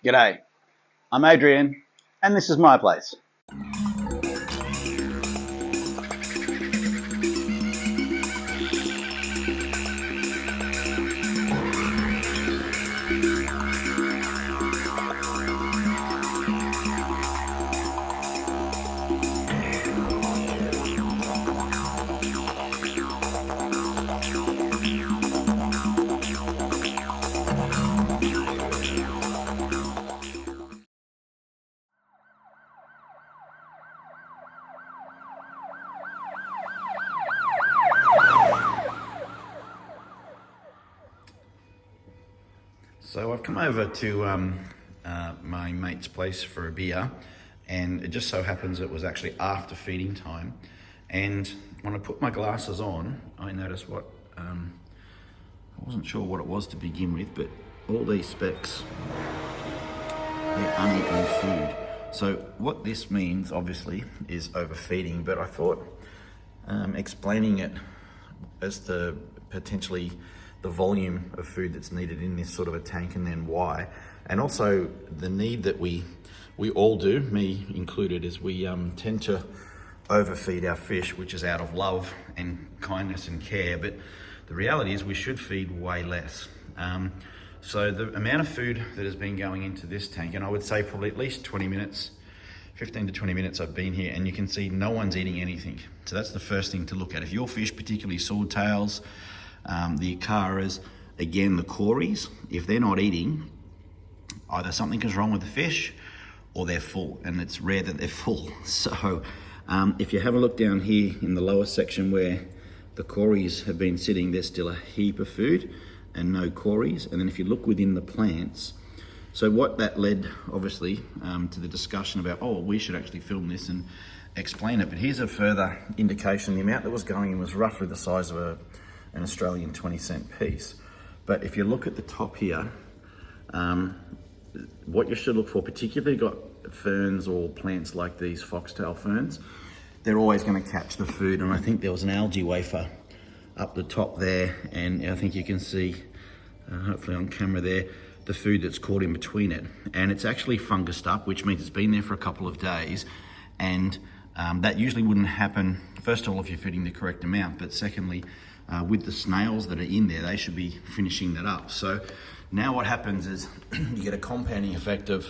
G'day, I'm Adrian, and this is my place. So I've come over to my mate's place for a beer, and it just so happens it was actually after feeding time. And when I put my glasses on, I noticed what, I wasn't sure what it was to begin with, but all these specks, they're uneaten food. So what this means, obviously, is overfeeding, but I thought explaining it as the potentially the volume of food that's needed in this sort of a tank, and then why, and also the need that we all do, me included, is we tend to overfeed our fish, which is out of love and kindness and care, but the reality is we should feed way less. So the amount of food that has been going into this tank, and I would say probably at least 20 minutes, 15 to 20 minutes I've been here, and you can see no one's eating anything. So that's the first thing to look at. If your fish, particularly swordtails, the Acaras, again the Cories, if they're not eating, either something is wrong with the fish or they're full, and it's rare that they're full. So if you have a look down here in the lower section where the Cories have been sitting, there's still a heap of food and no Cories. And then if you look within the plants, so what that led obviously to the discussion about, oh, we should actually film this and explain it. But here's a further indication. The amount that was going in was roughly the size of an Australian 20-cent piece. But if you look at the top here, what you should look for, particularly got ferns or plants like these foxtail ferns, they're always going to catch the food. And I think there was an algae wafer up the top there, and I think you can see, hopefully on camera there, the food that's caught in between it. And it's actually fungused up, which means it's been there for a couple of days. And that usually wouldn't happen, first of all, if you're feeding the correct amount, but secondly, with the snails that are in there, they should be finishing that up. So now what happens is you get a compounding effect of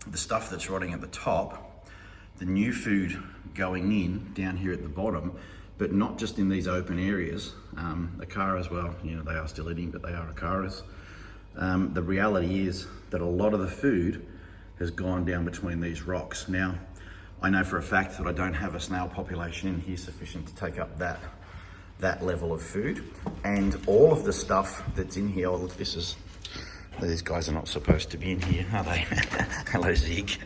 the stuff that's rotting at the top, the new food going in down here at the bottom, but not just in these open areas. Acaras, well, you know, they are still eating, but they are Acaras. The reality is that a lot of the food has gone down between these rocks. Now, I know for a fact that I don't have a snail population in here sufficient to take up that level of food, and all of the stuff that's in here, oh, these guys are not supposed to be in here, are they? Hello, Zig.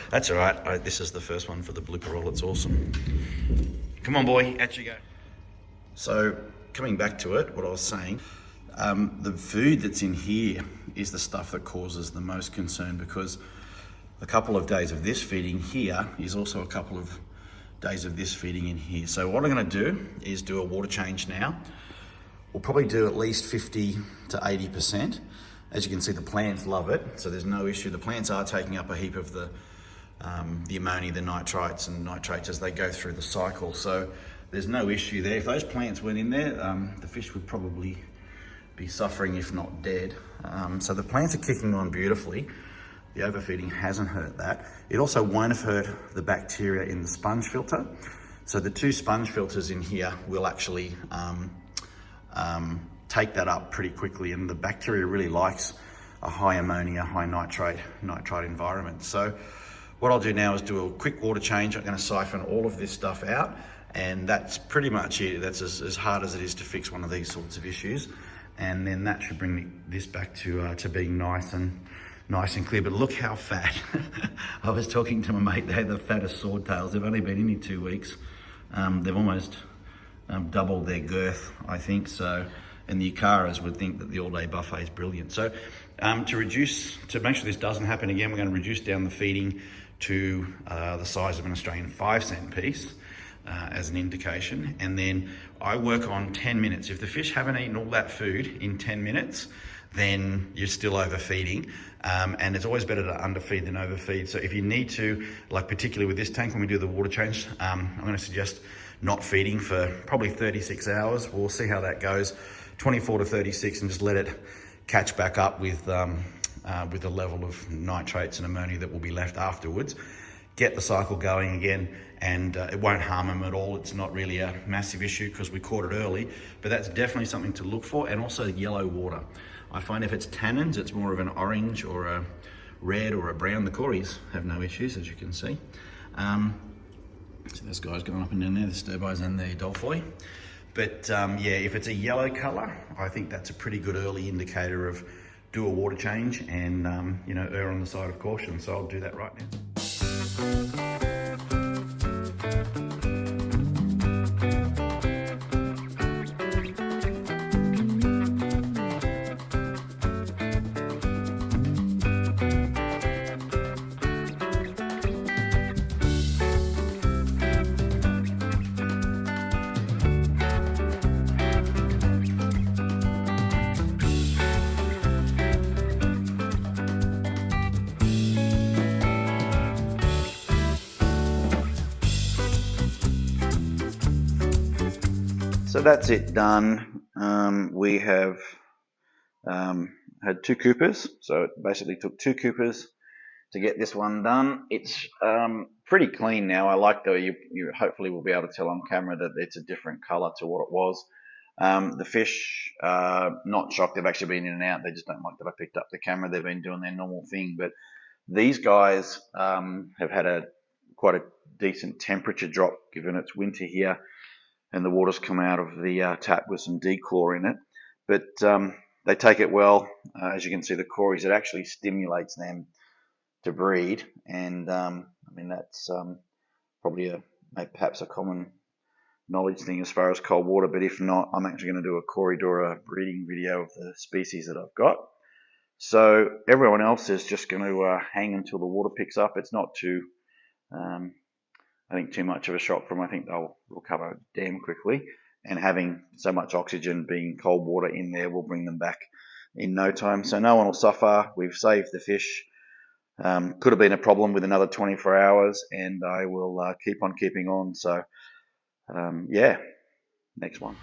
That's all right. This is the first one for the blooper roll. It's awesome. Come on, boy, out you go. So coming back to it, what I was saying, the food that's in here is the stuff that causes the most concern, because a couple of days of this feeding here is also a couple of days of this feeding in here. So what I'm going to do is do a water change now. We'll probably do at least 50 to 80%. As you can see, the plants love it, so there's no issue. The plants are taking up a heap of the ammonia, the nitrites and nitrates as they go through the cycle, so there's no issue there. If those plants weren't in there, the fish would probably be suffering, if not dead. So the plants are kicking on beautifully. The overfeeding hasn't hurt that. It also won't have hurt the bacteria in the sponge filter. So the two sponge filters in here will actually take that up pretty quickly, and the bacteria really likes a high ammonia, high nitrite environment. So what I'll do now is do a quick water change. I'm going to siphon all of this stuff out, and that's pretty much it. That's as hard as it is to fix one of these sorts of issues. And then that should bring this back to being nice and clear. But look how fat. I was talking to my mate, they're the fattest swordtails. They've only been in here 2 weeks. They've almost doubled their girth, I think. So, and the Acaras would think that the all-day buffet is brilliant. So to make sure this doesn't happen again, we're going to reduce down the feeding to the size of an Australian 5-cent piece as an indication. And then I work on 10 minutes. If the fish haven't eaten all that food in 10 minutes, then you're still overfeeding. And it's always better to underfeed than overfeed. So if you need to, like particularly with this tank, when we do the water change, I'm going to suggest not feeding for probably 36 hours. We'll see how that goes, 24 to 36, and just let it catch back up with the level of nitrates and ammonia that will be left afterwards. Get the cycle going again, and it won't harm them at all. It's not really a massive issue because we caught it early, but that's definitely something to look for. And also yellow water. I find if it's tannins, it's more of an orange or a red or a brown. The cories have no issues, as you can see. So this guy's going up and down there, the sturbys and the dolphoi. But yeah, if it's a yellow colour, I think that's a pretty good early indicator of do a water change and err on the side of caution. So I'll do that right now. So that's it done. We have had 2 coopers, so it basically took 2 coopers to get this one done. It's pretty clean now. I like that you hopefully will be able to tell on camera that it's a different colour to what it was. The fish, not shocked, they've actually been in and out. They just don't like that I picked up the camera. They've been doing their normal thing, but these guys have had quite a decent temperature drop given it's winter here, and the water's come out of the tap with some dechlor in it. But they take it well. As you can see, the cories, it actually stimulates them to breed. And I mean, that's probably perhaps a common knowledge thing as far as cold water. But if not, I'm actually going to do a Corydoura breeding video of the species that I've got. So everyone else is just going to hang until the water picks up. It's not too... I think too much of a shock for them. I think they'll recover damn quickly, and having so much oxygen being cold water in there will bring them back in no time. So no one will suffer. We've saved the fish. Could have been a problem with another 24 hours, and I will keep on keeping on. So yeah, next one.